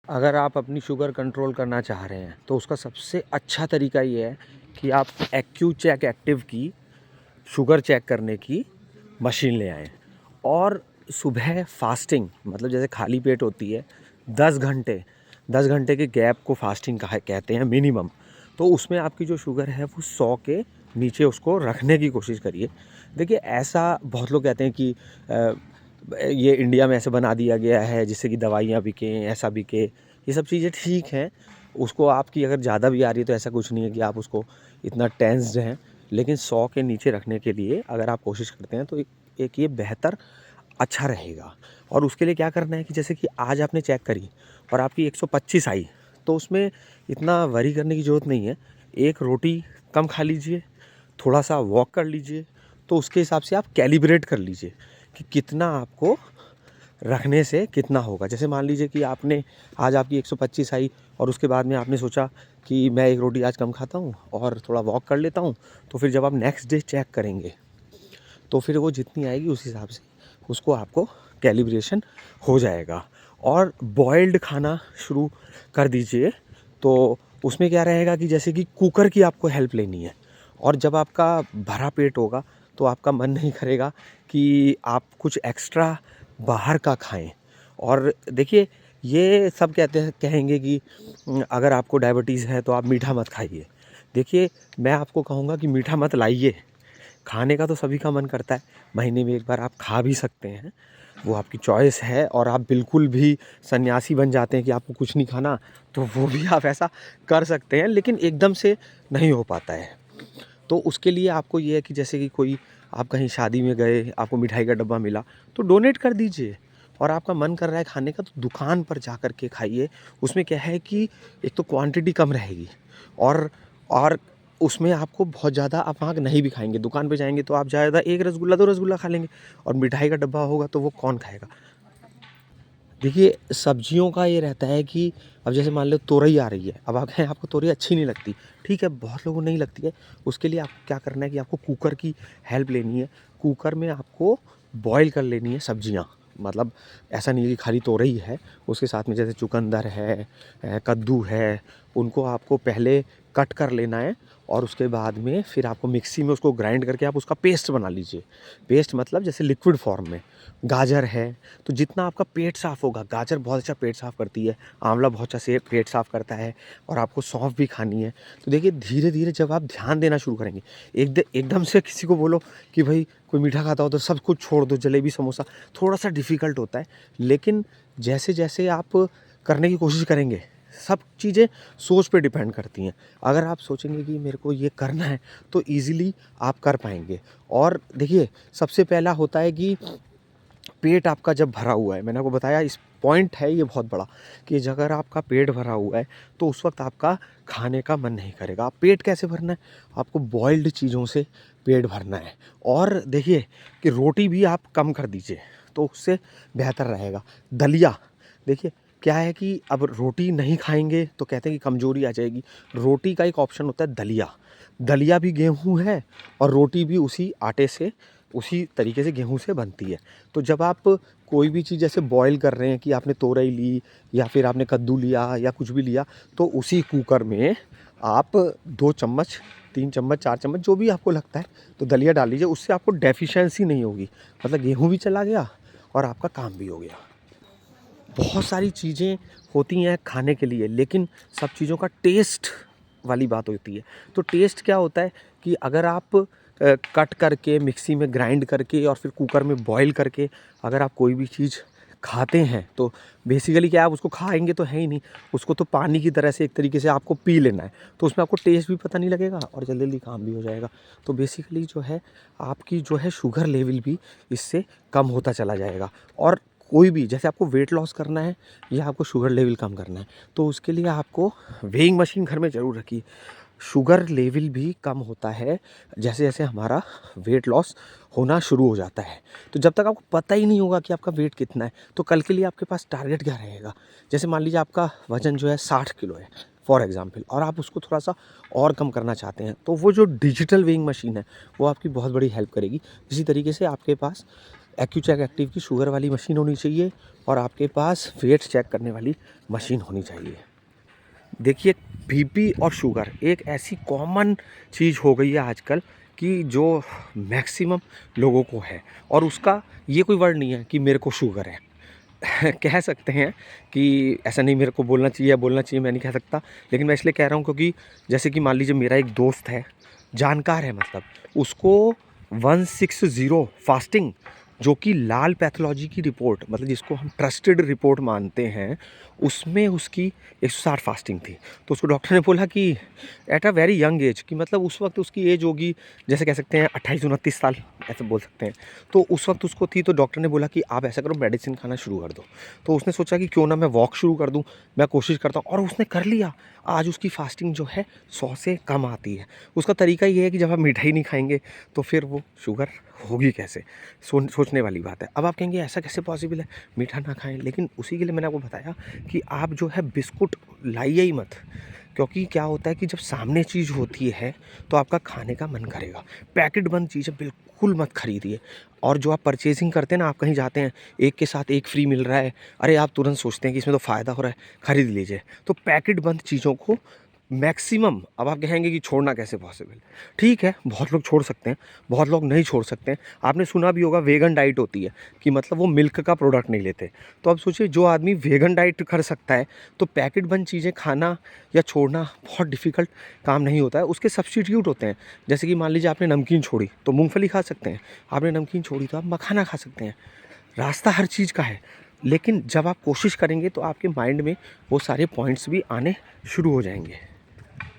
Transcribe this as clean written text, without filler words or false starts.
अगर आप अपनी शुगर कंट्रोल करना चाह रहे हैं तो उसका सबसे अच्छा तरीका ये है कि आप एक्यूचेक एक्टिव की शुगर चेक करने की मशीन ले आएँ। और सुबह फास्टिंग, मतलब जैसे खाली पेट होती है, 10 घंटे के गैप को फास्टिंग कहा कहते हैं मिनिमम। तो उसमें आपकी जो शुगर है वो 100 के नीचे उसको रखने की कोशिश करिए। देखिए, ऐसा बहुत लोग कहते हैं कि ये इंडिया में ऐसे बना दिया गया है जिससे कि दवाइयाँ बिकें, ऐसा बिके। ये सब चीज़ें ठीक हैं, उसको आपकी अगर ज़्यादा भी आ रही है तो ऐसा कुछ नहीं है कि आप उसको इतना टेंस्ड हैं। लेकिन 100 के नीचे रखने के लिए अगर आप कोशिश करते हैं तो एक ये बेहतर अच्छा रहेगा। और उसके लिए क्या करना है कि जैसे कि आज आपने चेक करी और आपकी 125 आई, तो उसमें इतना वरी करने की ज़रूरत नहीं है। एक रोटी कम खा लीजिए, थोड़ा सा वॉक कर लीजिए, तो उसके हिसाब से आप कैलिब्रेट कर लीजिए कि कितना आपको रखने से कितना होगा। जैसे मान लीजिए कि आपने आज आपकी 125 आई और उसके बाद में आपने सोचा कि मैं एक रोटी आज कम खाता हूँ और थोड़ा वॉक कर लेता हूँ, तो फिर जब आप नेक्स्ट डे चेक करेंगे तो फिर वो जितनी आएगी उस हिसाब से उसको आपको कैलिब्रेशन हो जाएगा। और बॉइल्ड खाना शुरू कर दीजिए। तो उसमें क्या रहेगा कि जैसे कि कुकर की आपको हेल्प लेनी है, और जब आपका भरा पेट होगा तो आपका मन नहीं करेगा कि आप कुछ एक्स्ट्रा बाहर का खाएं। और देखिए, ये सब कहते हैं कहेंगे कि अगर आपको डायबिटीज़ है तो आप मीठा मत खाइए। देखिए, मैं आपको कहूँगा कि मीठा मत लाइए। खाने का तो सभी का मन करता है, महीने में एक बार आप खा भी सकते हैं, वो आपकी चॉइस है। और आप बिल्कुल भी सन्यासी बन जाते हैं कि आपको कुछ नहीं खाना, तो वो भी आप ऐसा कर सकते हैं, लेकिन एकदम से नहीं हो पाता है। तो उसके लिए आपको ये है कि जैसे कि कोई आप कहीं शादी में गए, आपको मिठाई का डब्बा मिला तो डोनेट कर दीजिए। और आपका मन कर रहा है खाने का तो दुकान पर जा कर के खाइए। उसमें क्या है कि एक तो क्वांटिटी कम रहेगी, और उसमें आपको बहुत ज़्यादा आप वहाँ नहीं भी खाएंगे। दुकान पे जाएंगे तो आप ज़्यादा एक रसगुल्ला 2 रसगुल्ला खा लेंगे, और मिठाई का डब्बा होगा तो वो कौन खाएगा। देखिए, सब्जियों का ये रहता है कि अब जैसे मान लो तोरई आ रही है, अब आप कहें आपको तोरई अच्छी नहीं लगती, ठीक है, बहुत लोगों को नहीं लगती है। उसके लिए आपको क्या करना है कि आपको कुकर की हेल्प लेनी है। कुकर में आपको बॉयल कर लेनी है सब्जियां। मतलब ऐसा नहीं है कि खाली तोरई है, उसके साथ में जैसे चुकंदर है, कद्दू है, उनको आपको पहले कट कर लेना है। और उसके बाद में फिर आपको मिक्सी में उसको ग्राइंड करके आप उसका पेस्ट बना लीजिए। पेस्ट मतलब जैसे लिक्विड फॉर्म में। गाजर है, तो जितना आपका पेट साफ़ होगा, गाजर बहुत अच्छा पेट साफ़ करती है, आंवला बहुत अच्छा से पेट साफ़ करता है, और आपको सौंफ भी खानी है। तो देखिए, धीरे धीरे जब आप ध्यान देना शुरू करेंगे, एकदम से किसी को बोलो कि भाई कोई मीठा खाता हो तो सब कुछ छोड़ दो, जलेबी समोसा, थोड़ा सा डिफ़िकल्ट होता है। लेकिन जैसे जैसे आप करने की कोशिश करेंगे, सब चीज़ें सोच पे डिपेंड करती हैं। अगर आप सोचेंगे कि मेरे को ये करना है तो ईज़िली आप कर पाएंगे। और देखिए, सबसे पहला होता है कि पेट आपका जब भरा हुआ है, मैंने आपको बताया इस पॉइंट है ये बहुत बड़ा, कि अगर आपका पेट भरा हुआ है तो उस वक्त आपका खाने का मन नहीं करेगा। आप पेट कैसे भरना है? आपको बॉइल्ड चीज़ों से पेट भरना है। और देखिए कि रोटी भी आप कम कर दीजिए तो उससे बेहतर रहेगा। दलिया, देखिए क्या है कि अब रोटी नहीं खाएंगे तो कहते हैं कि कमज़ोरी आ जाएगी। रोटी का एक ऑप्शन होता है दलिया। दलिया भी गेहूँ है और रोटी भी उसी आटे से, उसी तरीके से गेहूँ से बनती है। तो जब आप कोई भी चीज़ जैसे बॉयल कर रहे हैं, कि आपने तोरई ली या फिर आपने कद्दू लिया या कुछ भी लिया, तो उसी कुकर में आप 2 चम्मच, 3 चम्मच, 4 चम्मच जो भी आपको लगता है तो दलिया डाल लीजिए। उससे आपको डेफिशिएंसी नहीं होगी, मतलब गेहूँ भी चला गया और आपका काम भी हो गया। बहुत सारी चीज़ें होती हैं खाने के लिए, लेकिन सब चीज़ों का टेस्ट वाली बात होती है। तो टेस्ट क्या होता है कि अगर आप कट करके मिक्सी में ग्राइंड करके और फिर कुकर में बॉईल करके अगर आप कोई भी चीज़ खाते हैं तो बेसिकली क्या, आप उसको खाएंगे तो है ही नहीं, उसको तो पानी की तरह से एक तरीके से आपको पी लेना है। तो उसमें आपको टेस्ट भी पता नहीं लगेगा और जल्दी जल्दी काम भी हो जाएगा। तो बेसिकली जो है, आपकी जो है शुगर लेवल भी इससे कम होता चला जाएगा। और कोई भी, जैसे आपको वेट लॉस करना है या आपको शुगर लेवल कम करना है, तो उसके लिए आपको वेइंग मशीन घर में ज़रूर रखिए। शुगर लेवल भी कम होता है जैसे जैसे हमारा वेट लॉस होना शुरू हो जाता है। तो जब तक आपको पता ही नहीं होगा कि आपका वेट कितना है, तो कल के लिए आपके पास टारगेट क्या रहेगा। जैसे मान लीजिए आपका वज़न जो है 60 किलो है फॉर एग्ज़ाम्पल, और आप उसको थोड़ा सा और कम करना चाहते हैं, तो वो जो डिजिटल वेइंग मशीन है वो आपकी बहुत बड़ी हेल्प करेगी। इसी तरीके से आपके पास एक्यूचेक एक्टिव की शुगर वाली मशीन होनी चाहिए और आपके पास वेट चेक करने वाली मशीन होनी चाहिए। देखिए, बीपी और शुगर एक ऐसी कॉमन चीज़ हो गई है आजकल कि जो मैक्सिमम लोगों को है, और उसका ये कोई वर्ड नहीं है कि मेरे को शुगर है। कह सकते हैं कि ऐसा नहीं मेरे को बोलना चाहिए या बोलना चाहिए, मैं नहीं कह सकता, लेकिन मैं इसलिए कह रहा हूँ क्योंकि जैसे कि मान लीजिए मेरा एक दोस्त है, जानकार है, मतलब उसको 160 फास्टिंग, जो कि लाल पैथोलॉजी की रिपोर्ट, मतलब जिसको हम ट्रस्टेड रिपोर्ट मानते हैं, उसमें उसकी 160 फास्टिंग थी। तो उसको डॉक्टर ने बोला कि at a very young age, कि मतलब उस वक्त उसकी एज होगी, जैसे कह सकते हैं 28-29 साल, ऐसे बोल सकते हैं। तो उस वक्त उसको थी, तो डॉक्टर ने बोला कि आप ऐसा करो, मेडिसिन खाना शुरू कर दो। तो उसने सोचा कि क्यों ना मैं वॉक शुरू कर दूं, मैं कोशिश करता हूं, और उसने कर लिया। आज उसकी फास्टिंग जो है 100 से कम आती है। उसका तरीका ये है कि जब आप मिठाई नहीं खाएंगे तो फिर वो शुगर होगी कैसे, सोचने वाली बात है। अब आप कहेंगे ऐसा कैसे पॉसिबल है, मीठा ना खाएं, लेकिन उसी के लिए मैंने आपको बताया कि आप जो है बिस्कुट लाइए ही मत, क्योंकि क्या होता है कि जब सामने चीज़ होती है तो आपका खाने का मन करेगा। पैकेट बंद चीज़ें बिल्कुल मत खरीदिए। और जो आप परचेजिंग करते हैं ना, आप कहीं जाते हैं, एक के साथ एक फ्री मिल रहा है, अरे आप तुरंत सोचते हैं कि इसमें तो फ़ायदा हो रहा है, खरीद लीजिए। तो पैकेट बंद चीज़ों को मैक्सिमम, अब आप कहेंगे कि छोड़ना कैसे पॉसिबल, ठीक है, बहुत लोग छोड़ सकते हैं, बहुत लोग नहीं छोड़ सकते हैं। आपने सुना भी होगा वेगन डाइट होती है, कि मतलब वो मिल्क का प्रोडक्ट नहीं लेते। तो अब सोचिए, जो आदमी वेगन डाइट कर सकता है, तो पैकेट बंद चीज़ें खाना या छोड़ना बहुत डिफ़िकल्ट काम नहीं होता है। उसके सब्स्टिट्यूट होते हैं। जैसे कि मान लीजिए आपने नमकीन छोड़ी तो मूंगफली खा सकते हैं, आपने नमकीन छोड़ी तो आप मखाना खा सकते हैं। रास्ता हर चीज़ का है, लेकिन जब आप कोशिश करेंगे तो आपके माइंड में वो सारे पॉइंट्स भी आने शुरू हो जाएंगे।